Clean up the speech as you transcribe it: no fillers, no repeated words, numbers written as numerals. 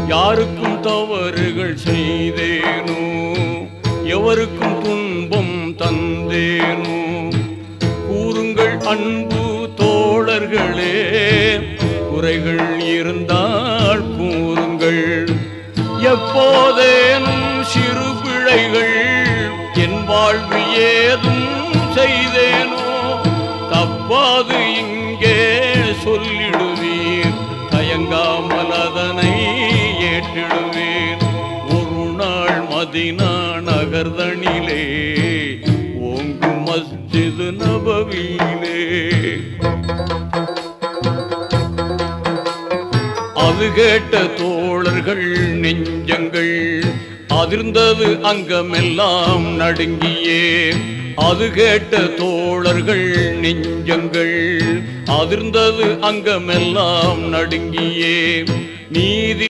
யாருக்கும் தவறுகள் செய்தேனோ, எவருக்கும் துன்பம் தந்தேனோ, கூறுங்கள் அன்பு தோழர்களே, குறைகள் இருந்தால் கூறுங்கள். எப்போதேனும் சிறு பிழைகள் என் வாழ்வு ஏதும் செய்தேனோ, தப்பாது இங்கே சொல்லிடுவீர், தயங்காமல் அதனை ஏற்றிடுவேன். ஒரு நாள் மதீனா நகர்தனிலே ஓங்கும் மஸ்ஜித் நபவியிலே அது கேட்ட தோழர்கள் நெஞ்சங்கள் அதிர்ந்தது, அங்கமெல்லாம் நடுங்கியே. அது கேட்ட தோழர்கள் நெஞ்சங்கள் அதிர்ந்தது, அங்கமெல்லாம் நடுங்கியே. நீதி